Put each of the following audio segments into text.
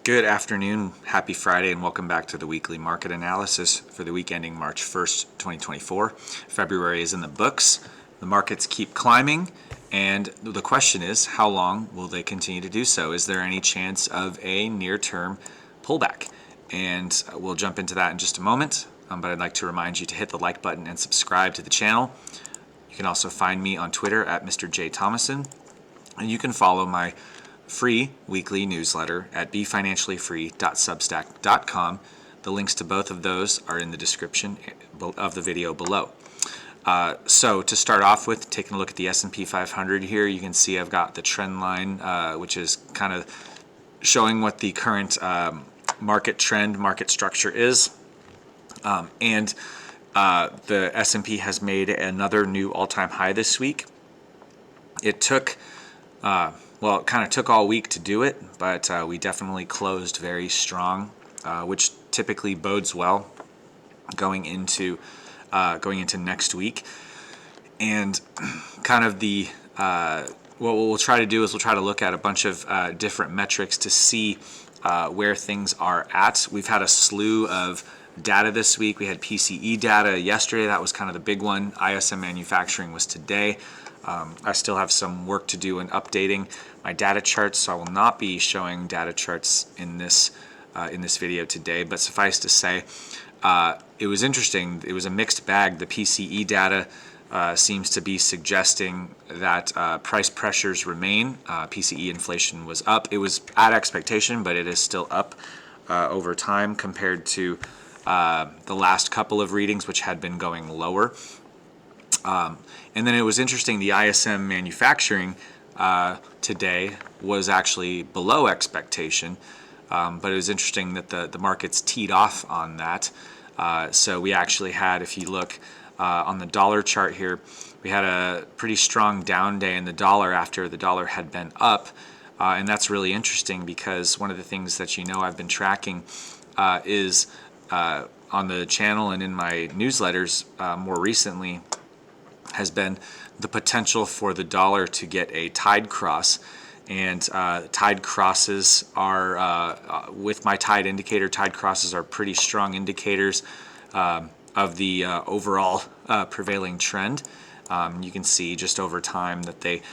Good afternoon, happy Friday, and welcome back to the weekly market analysis for the week ending March 1st, 2024. February is in the books. The markets keep climbing, and the question is, how long will they continue to do so? Is there any chance of a near-term pullback? And we'll jump into that in just a moment, but I'd like to remind you to hit the like button and subscribe to the channel. You can also find me on Twitter at Mr. J. Thomason, and you can follow my free weekly newsletter at befinanciallyfree.substack.com. The links to both of those are in the description of the video below. So to start off with, taking a look at the S&P 500 here, you can see I've got the trend line, which is kind of showing what the current market structure is. And the S&P has made another new all-time high this week. It took it kind of took all week to do it, but we definitely closed very strong, which typically bodes well going into next week. And kind of what we'll try to do is we'll try to look at a bunch of different metrics to see where things are at. We've had a slew of data this week. We had PCE data yesterday. That was kind of the big one. ISM manufacturing was today. I still have some work to do in updating my data charts, so I will not be showing data charts in this video today. But suffice to say, it was interesting. It was a mixed bag. The PCE data seems to be suggesting that price pressures remain. PCE inflation was up. It was at expectation, but it is still up over time compared to the last couple of readings, which had been going lower. And then it was interesting, the ISM manufacturing today was actually below expectation, but it was interesting that the markets teed off on that. So we actually had, if you look on the dollar chart here, we had a pretty strong down day in the dollar after the dollar had been up. And that's really interesting because one of the things that I've been tracking is on the channel and in my newsletters more recently has been the potential for the dollar to get a tide cross. And tide crosses are, with my tide indicator, tide crosses are pretty strong indicators of the overall prevailing trend. You can see just over time that they,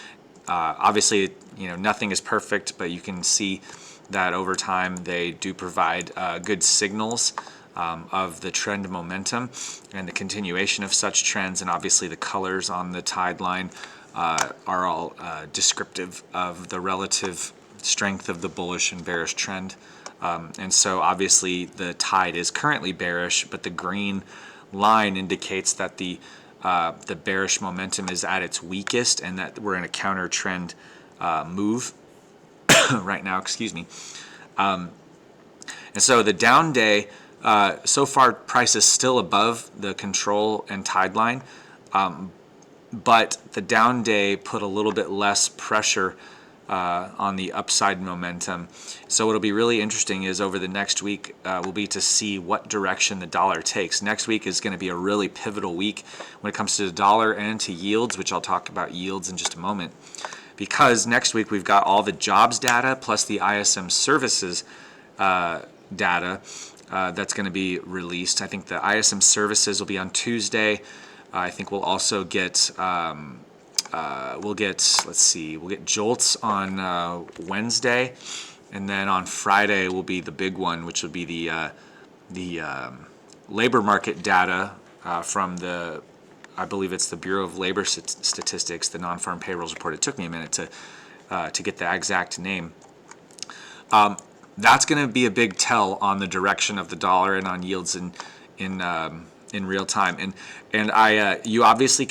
obviously, nothing is perfect, but you can see that over time they do provide good signals of the trend momentum and the continuation of such trends. And obviously the colors on the tide line are all descriptive of the relative strength of the bullish and bearish trend. And so obviously the tide is currently bearish, but the green line indicates that the bearish momentum is at its weakest and that we're in a counter trend move right now, excuse me. And so the down day, so far, price is still above the control and tide line, but the down day put a little bit less pressure on the upside momentum. So what'll be really interesting is over the next week will be to see what direction the dollar takes. Next week is going to be a really pivotal week when it comes to the dollar and to yields, which I'll talk about yields in just a moment. Because next week we've got all the jobs data plus the ISM services data that's going to be released. I think the ISM services will be on Tuesday. I think we'll also get we'll get JOLTS on Wednesday, and then on Friday will be the big one, which will be the labor market data from I believe it's the Bureau of Labor Statistics, the non-farm payrolls report. It took me a minute to get the exact name. That's going to be a big tell on the direction of the dollar and on yields in real time. And you obviously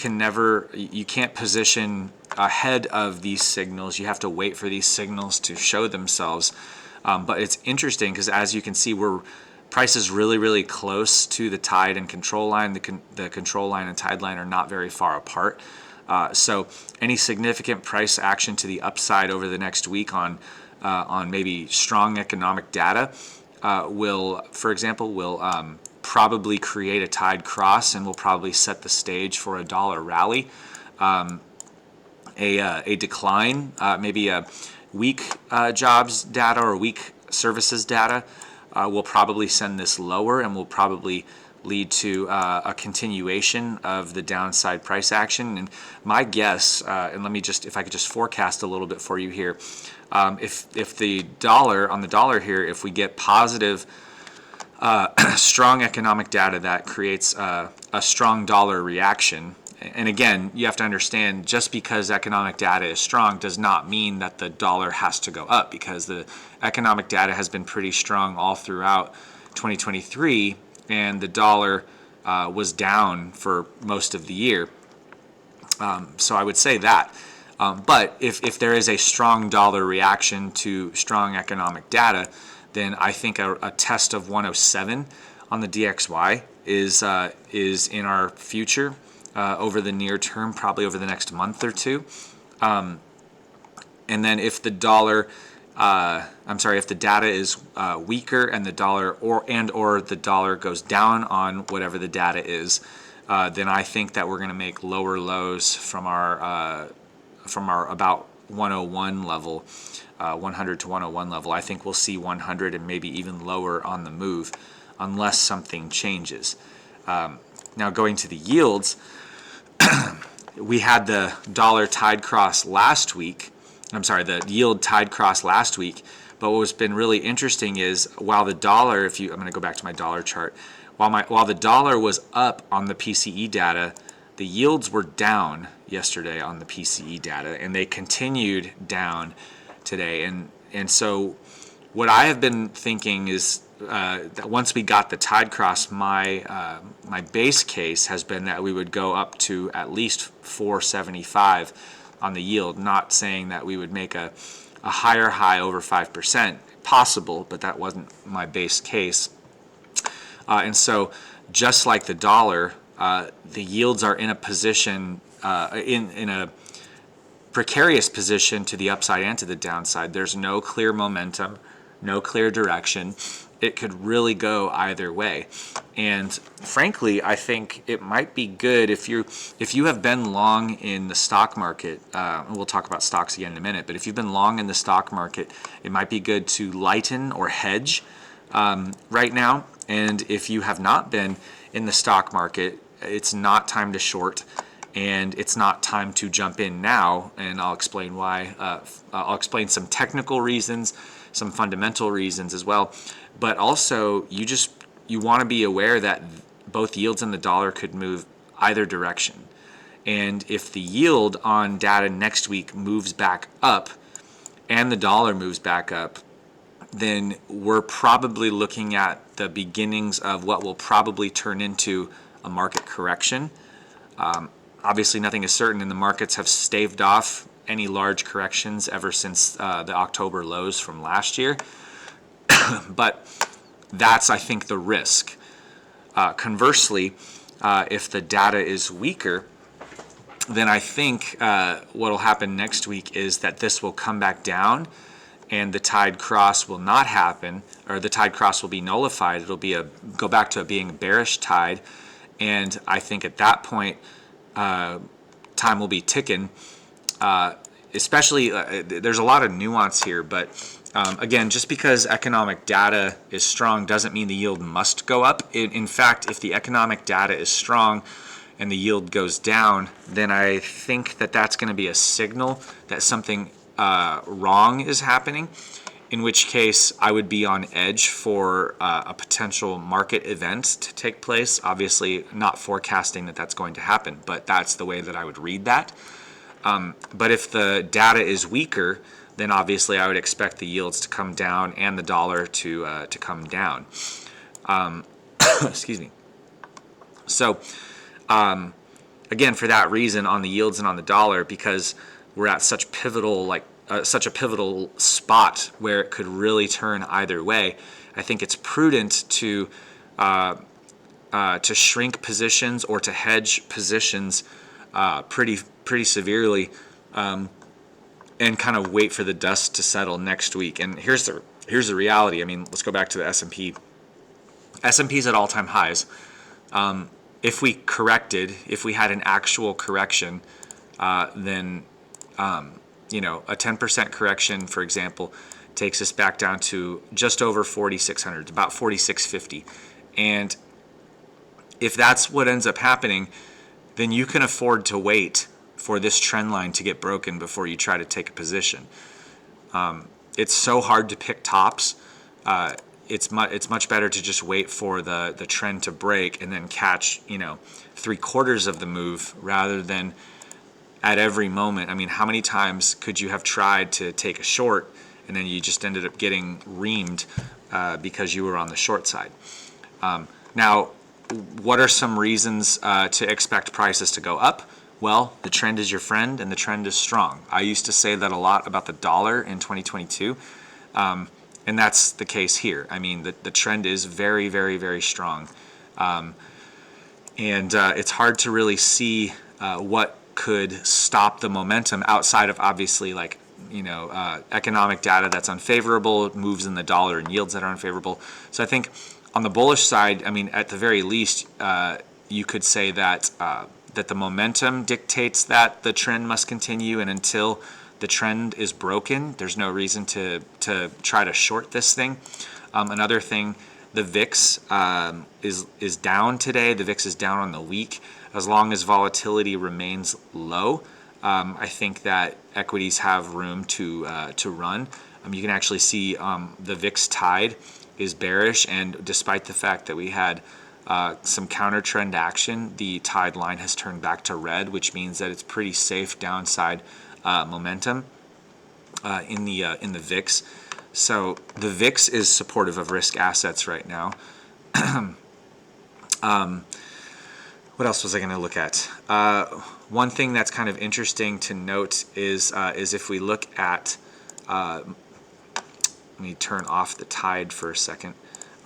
you can't position ahead of these signals. You have to wait for these signals to show themselves. But it's interesting because as you can see, price is really, really close to the tide and control line. The control line and tide line are not very far apart. So any significant price action to the upside over the next week on maybe strong economic data will probably create a tide cross and will probably set the stage for a dollar rally. A decline, maybe a weak jobs data or weak services data will probably send this lower and will probably lead to a continuation of the downside price action. And my guess, and let me just, if I could just forecast a little bit for you here, if the dollar, on the dollar here, if we get positive, strong economic data that creates a strong dollar reaction. And again, you have to understand, just because economic data is strong does not mean that the dollar has to go up, because the economic data has been pretty strong all throughout 2023, and the dollar was down for most of the year. So I would say that. But if there is a strong dollar reaction to strong economic data, then I think a test of 107 on the DXY is in our future over the near term, probably over the next month or two. And then if the dollar, if the data is weaker and the dollar or the dollar goes down on whatever the data is, then I think that we're going to make lower lows from our about 101 level. 100 to 101 level. I think we'll see 100 and maybe even lower on the move unless something changes. Now going to the yields, we had the dollar tide cross last week. The yield tide cross last week. But what's been really interesting is while the dollar, I'm going to go back to my dollar chart, while the dollar was up on the PCE data, the yields were down yesterday on the PCE data, and they continued down today. And so what I have been thinking is that once we got the tide cross, my base case has been that we would go up to at least 475 on the yield, not saying that we would make a higher high over 5%, possible, but that wasn't my base case. And so just like the dollar, the yields are in a position, in a precarious position to the upside and to the downside. There's no clear momentum, no clear direction. It could really go either way. And frankly, I think it might be good if you have been long in the stock market, and we'll talk about stocks again in a minute, but if you've been long in the stock market, it might be good to lighten or hedge right now. And if you have not been in the stock market, it's not time to short, and it's not time to jump in now, and I'll explain why. I'll explain some technical reasons, some fundamental reasons as well, but also you want to be aware that both yields and the dollar could move either direction. And if the yield on data next week moves back up and the dollar moves back up, then we're probably looking at the beginnings of what will probably turn into a market correction. Obviously, nothing is certain, and the markets have staved off any large corrections ever since the October lows from last year. But that's, I think, the risk. Conversely, if the data is weaker, then I think what will happen next week is that this will come back down, and the tide cross will not happen, or the tide cross will be nullified. It'll be go back to being a bearish tide, and I think at that point, time will be ticking. Especially, there's a lot of nuance here, but again, just because economic data is strong doesn't mean the yield must go up. In fact, if the economic data is strong and the yield goes down, then I think that that's going to be a signal that something wrong is happening, in which case I would be on edge for a potential market event to take place. Obviously not forecasting that that's going to happen, but that's the way that I would read that. But if the data is weaker, then obviously I would expect the yields to come down and the dollar to come down. Excuse me. So again, for that reason, on the yields and on the dollar, because we're at such such a pivotal spot where it could really turn either way, I think it's prudent to shrink positions or to hedge positions pretty severely, and kind of wait for the dust to settle next week. And here's the reality. I mean, let's go back to the S&P. S&P's at all-time highs. If we had an actual correction, then a 10% correction, for example, takes us back down to just over 4,600, about 4,650. And if that's what ends up happening, then you can afford to wait for this trend line to get broken before you try to take a position. It's so hard to pick tops. It's much better to just wait for the trend to break and then catch 3/4 of the move rather than at every moment. I mean, how many times could you have tried to take a short and then you just ended up getting reamed because you were on the short side? Now, what are some reasons to expect prices to go up? Well, the trend is your friend and the trend is strong. I used to say that a lot about the dollar in 2022, and that's the case here. I mean, the trend is very, very, very strong. And it's hard to really see what could stop the momentum outside of obviously economic data that's unfavorable, moves in the dollar and yields that are unfavorable. So I think on the bullish side, I mean, at the very least, you could say that that the momentum dictates that the trend must continue, and until the trend is broken, there's no reason to try to short this thing. Another thing, the VIX is down today. The VIX is down on the week. As long as volatility remains low, I think that equities have room to run. You can actually see the VIX tide is bearish, and despite the fact that we had some counter trend action, the tide line has turned back to red, which means that it's pretty safe downside momentum in the VIX. So the VIX is supportive of risk assets right now. What else was I going to look at? One thing that's kind of interesting to note is if we look at, let me turn off the tide for a second.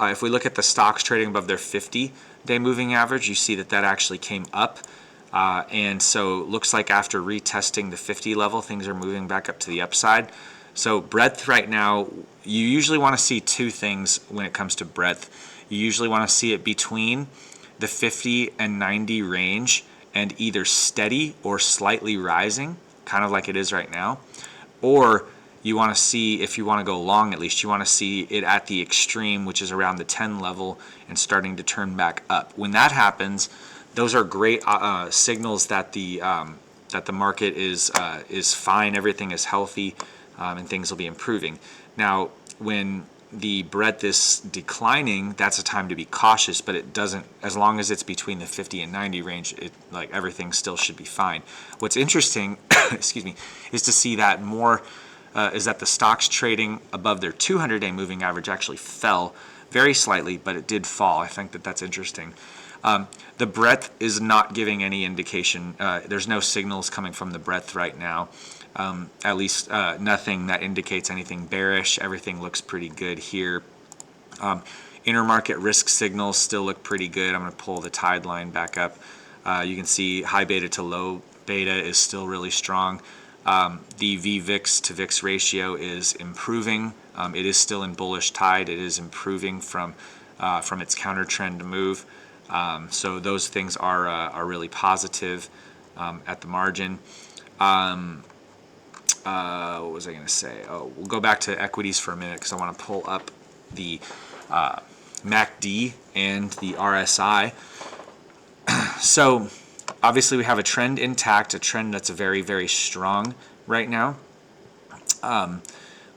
If we look at the stocks trading above their 50-day moving average, you see that actually came up. And so it looks like after retesting the 50 level, things are moving back up to the upside. So breadth right now, you usually want to see two things when it comes to breadth. You usually want to see it between the 50 and 90 range and either steady or slightly rising, kind of like it is right now. Or you want to see, if you want to go long at least, you want to see it at the extreme, which is around the 10 level and starting to turn back up. When that happens, those are great signals that the market is fine, everything is healthy, and things will be improving. Now, when the breadth is declining, that's a time to be cautious, but it doesn't, as long as it's between the 50 and 90 range, everything still should be fine. What's interesting, excuse me, is to see that more is that the stocks trading above their 200-day moving average actually fell very slightly, but it did fall. I think that's interesting. The breadth is not giving any indication. There's no signals coming from the breadth right now. At least nothing that indicates anything bearish. Everything looks pretty good here. Intermarket risk signals still look pretty good. I'm going to pull the tide line back up. You can see high beta to low beta is still really strong. The VVIX to VIX ratio is improving. It is still in bullish tide. It is improving from its counter trend move. So those things are really positive at the margin. What was I going to say? Oh, we'll go back to equities for a minute because I want to pull up the MACD and the RSI. So obviously we have a trend intact, a trend that's very, very strong right now.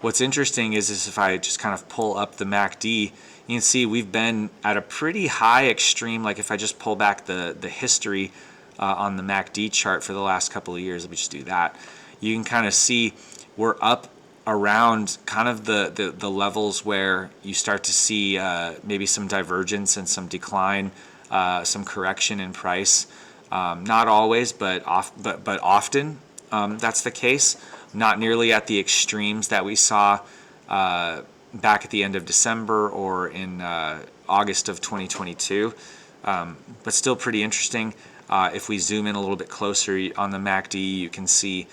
What's interesting is if I just kind of pull up the MACD, you can see we've been at a pretty high extreme. Like if I just pull back the history on the MACD chart for the last couple of years, let me just do that. You can kind of see we're up around kind of the levels where you start to see maybe some divergence and some decline, some correction in price. Not always, but often that's the case. Not nearly at the extremes that we saw back at the end of December or in August of 2022, but still pretty interesting. If we zoom in a little bit closer on the MACD, you can see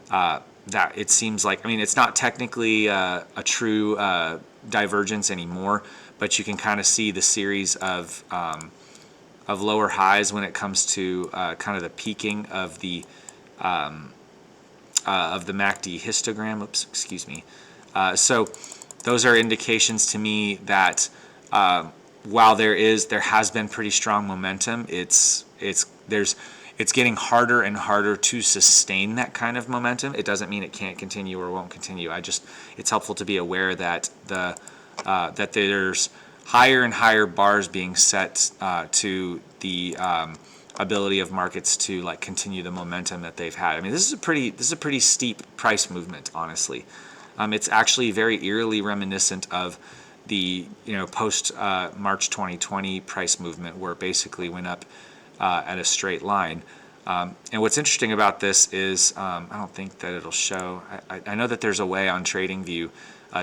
that it seems like, I mean, it's not technically a true divergence anymore, but you can kind of see the series of lower highs when it comes to kind of the peaking of the MACD histogram. Oops, excuse me. So those are indications to me that while there has been pretty strong momentum, it's getting harder and harder to sustain that kind of momentum. It doesn't mean it can't continue or won't continue. It's helpful to be aware that that there's higher and higher bars being set to the ability of markets to like continue the momentum that they've had. I mean, this is a pretty steep price movement, honestly. It's actually very eerily reminiscent of the post March 2020 price movement, where it basically went up at a straight line. And what's interesting about this is I don't think that it'll show. I know that there's a way on TradingView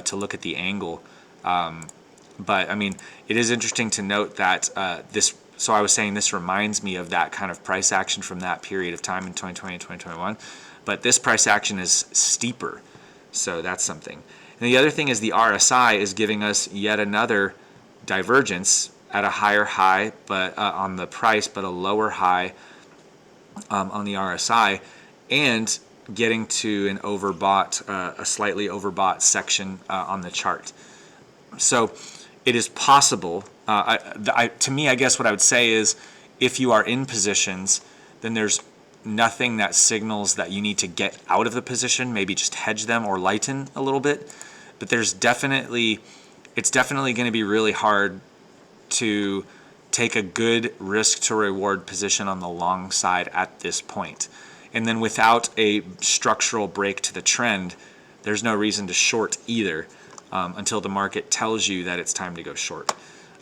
to look at the angle, but I mean, it is interesting to note that this. So I was saying this reminds me of that kind of price action from that period of time in 2020 and 2021, but this price action is steeper. So that's something. And the other thing is the RSI is giving us yet another divergence at a higher high, but on the price, but a lower high on the RSI, and getting to an overbought, a slightly overbought section on the chart. So it is possible. To me, I guess what I would say is, if you are in positions, then there's nothing that signals that you need to get out of the position, maybe just hedge them or lighten a little bit. But it's definitely going to be really hard to take a good risk to reward position on the long side at this point. And then without a structural break to the trend, there's no reason to short either until the market tells you that it's time to go short.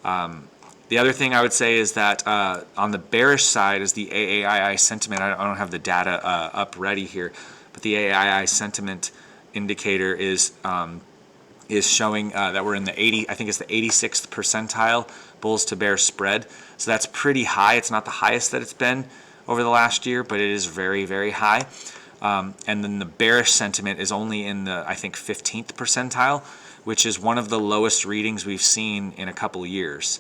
The other thing I would say is that on the bearish side is the AAII sentiment. I don't have the data up ready here, but the AAII sentiment indicator is showing that we're in the 86th percentile bulls to bear spread. So that's pretty high. It's not the highest that it's been over the last year, but it is very, very high. And then the bearish sentiment is only in the, I think, 15th percentile, which is one of the lowest readings we've seen in a couple years.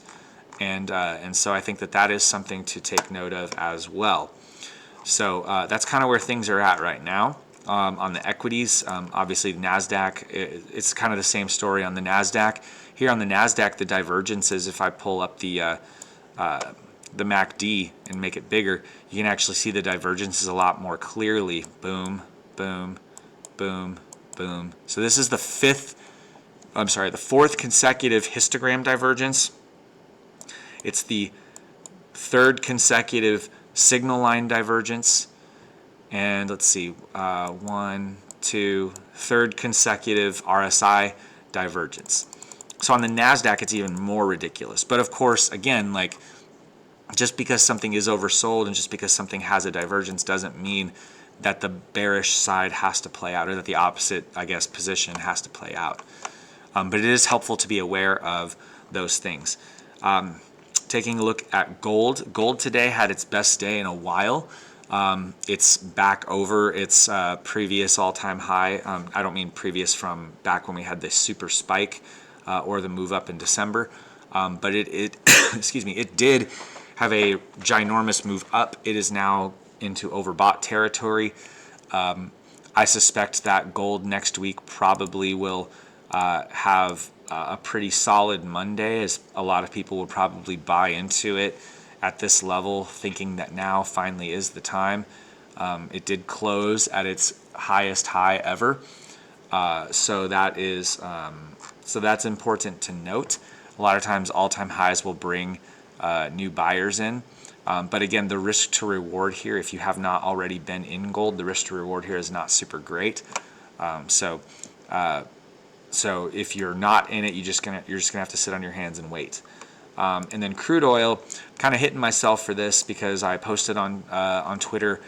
And so I think that is something to take note of as well. So that's kind of where things are at right now. On the equities, obviously NASDAQ, it's kind of the same story on the NASDAQ. Here on the NASDAQ, the divergences, if I pull up the MACD and make it bigger, you can actually see the divergences a lot more clearly. Boom, boom, boom, boom. So this is the fourth consecutive histogram divergence. It's the third consecutive signal line divergence. And let's see, third consecutive RSI divergence. So on the NASDAQ, it's even more ridiculous. But of course, again, like, just because something is oversold and just because something has a divergence doesn't mean that the bearish side has to play out, or that the opposite, I guess, position has to play out. But it is helpful to be aware of those things. Taking a look at gold. Gold today had its best day in a while. It's back over its previous all-time high. I don't mean previous from back when we had this super spike or the move up in December, but it excuse me, it did have a ginormous move up. It is now into overbought territory. I suspect that gold next week probably will have a pretty solid Monday, as a lot of people will probably buy into it at this level, thinking that now finally is the time. It did close at its highest high ever, so that's important to note. A lot of times all-time highs will bring new buyers in, but again, the risk to reward here, if you have not already been in gold, the risk to reward here is not super great. So if you're not in it, you're just gonna have to sit on your hands and wait. And then crude oil, kind of hitting myself for this because I posted on Twitter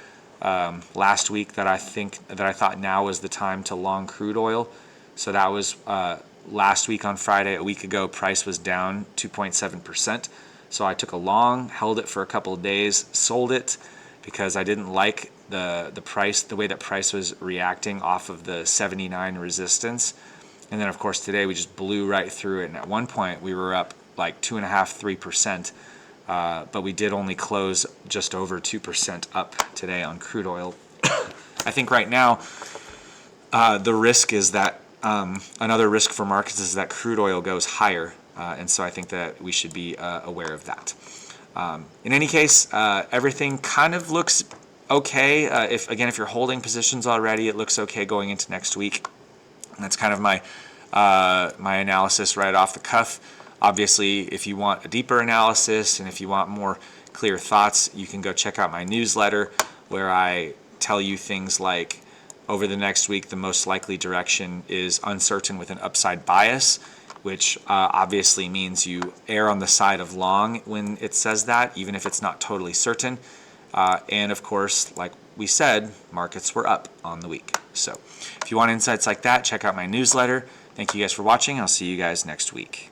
last week that I thought now was the time to long crude oil. So that was last week on Friday. A week ago, price was down 2.7%. So I took a long, held it for a couple of days, sold it because I didn't like the way that price was reacting off of the 79 resistance. And then, of course, today we just blew right through it. And at one point, we were up like 2.5–3%. But we did only close just over 2% up today on crude oil. I think right now, the risk is that Another risk for markets is that crude oil goes higher, and so I think that we should be aware of that. In any case, everything kind of looks okay. If you're holding positions already, it looks okay going into next week. And that's kind of my analysis right off the cuff. Obviously, if you want a deeper analysis and if you want more clear thoughts, you can go check out my newsletter where I tell you things like over the next week, the most likely direction is uncertain with an upside bias, which obviously means you err on the side of long when it says that, even if it's not totally certain. And of course, like we said, markets were up on the week. So if you want insights like that, check out my newsletter. Thank you guys for watching. I'll see you guys next week.